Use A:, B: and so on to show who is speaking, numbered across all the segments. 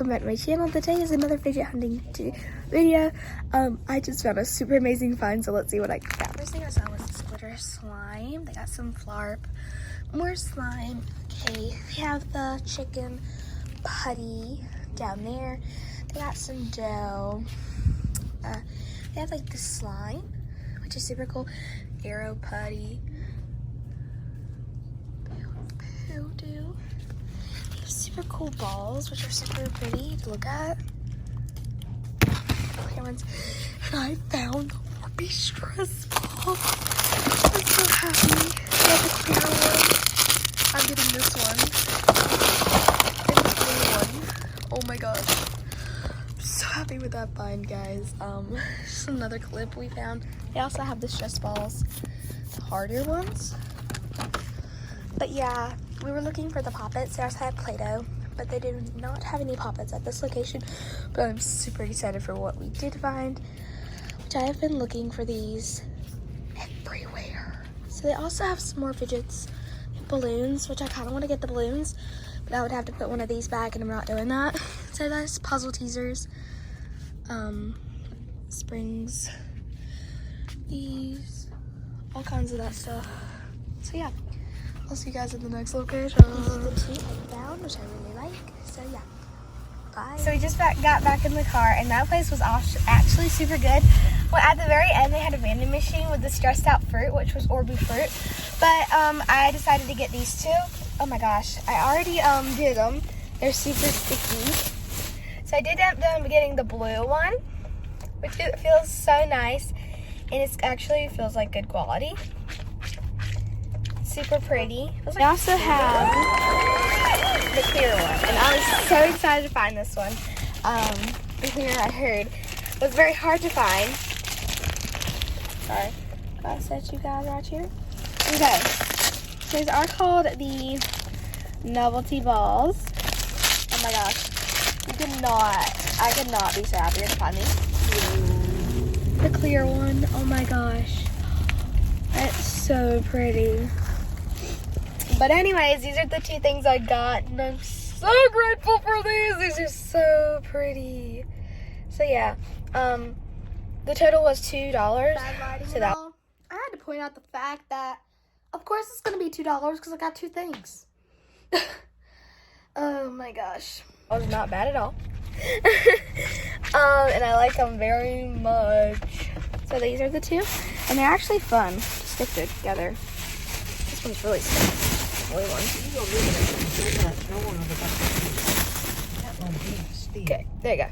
A: welcome back to my channel. Today is another fidget hunting video. I just found a super amazing find, so let's see what I got. First thing I saw was this glitter slime. They got some flarp, more slime. Okay, they have the chicken putty down there. They got some dough. They have like the slime, which is super cool. Arrow putty. Voodoo. They have super cool balls, which are super pretty to look at. Clear ones. And I found the Warpy stress ball. I'm so happy. I have the clear one. I'm getting this one. And the blue one. Oh my gosh. I'm so happy with that find, guys. Just another clip we found. They also have the stress balls, the harder ones. But yeah, we were looking for the poppets. They also had Play-Doh, but they did not have any poppets at this location. But I'm super excited for what we did find, which I have been looking for these everywhere. So they also have some more fidgets and balloons, which I kind of want to get the balloons, but I would have to put one of these back, and I'm not doing that. So that's puzzle teasers, springs, these, all kinds of that stuff. So yeah, I'll see you guys in the next location. These are the two I found, which I really like. So yeah, bye. So we just got back in the car, and that place was actually super good. Well, at the very end, they had a vending machine with the stressed out fruit, which was Orby fruit. But I decided to get these two. Oh my gosh, I already did them. They're super sticky. So I did end up getting the blue one, which it feels so nice, and it actually feels like good quality. Super pretty. They also have the clear one, and I was so excited to find this one. The clear, I heard, was very hard to find. Sorry, I set you guys right here. Okay, these are called the novelty balls. Oh my gosh, I could not be so happy to find these. The clear one, oh my gosh, it's so pretty. But anyways, these are the two things I got, and I'm so grateful for these. These are so pretty. So yeah, the total was $2. So that I had to point out the fact that, of course, it's gonna be $2 because I got two things. Oh my gosh, that was not bad at all. And I like them very much. So these are the two, and they're actually fun to stick together. This one's really sticky. Okay, there you go.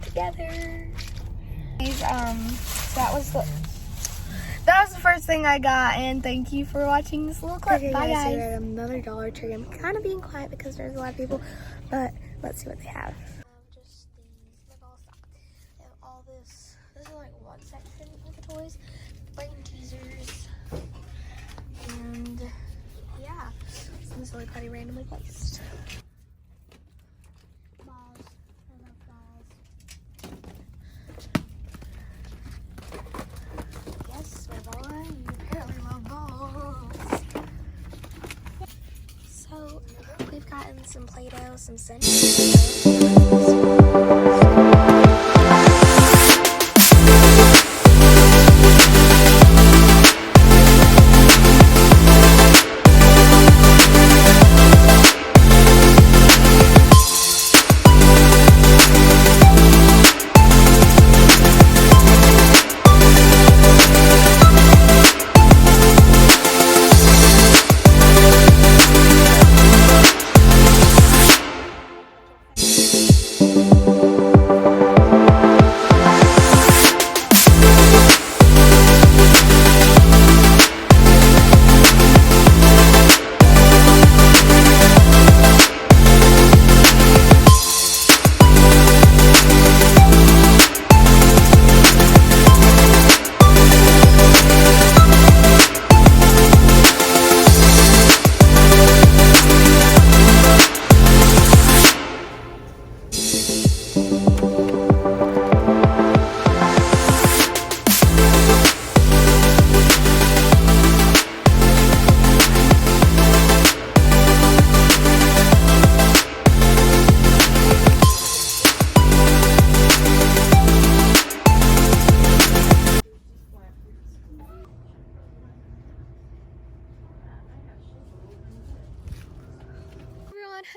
A: Together. These that was the first thing I got, and thank you for watching this little clip. Okay, bye guys. We're at another Dollar Tree. I'm kind of being quiet because there's a lot of people, but let's see what they have. Just these little stuff. They have all this. This is like one section of the toys, brain teasers, and yeah, some silly putty randomly placed. Balls. I love balls. Yes, my boy, you apparently love balls. So we've gotten some Play-Doh, some scent.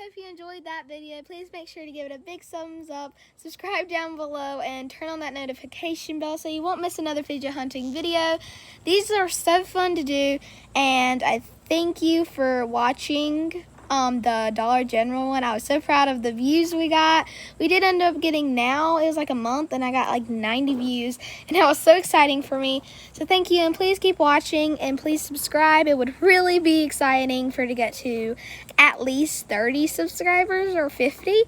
A: hope you enjoyed that video. Please make sure to give it a big thumbs up, subscribe down below, and turn on that notification bell so you won't miss another fidget hunting video. These are so fun to do, and I thank you for watching the Dollar General one. I was so proud of the views we got. We did end up getting, now it was like a month, and I got like 90 views, and that was so exciting for me. So thank you, and please keep watching, and please subscribe. It would really be exciting to get to at least 30 subscribers or 50.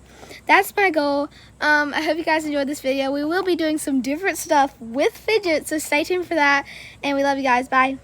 A: That's my goal. I hope you guys enjoyed this video. We will be doing some different stuff with fidget, so stay tuned for that, and we love you guys. Bye.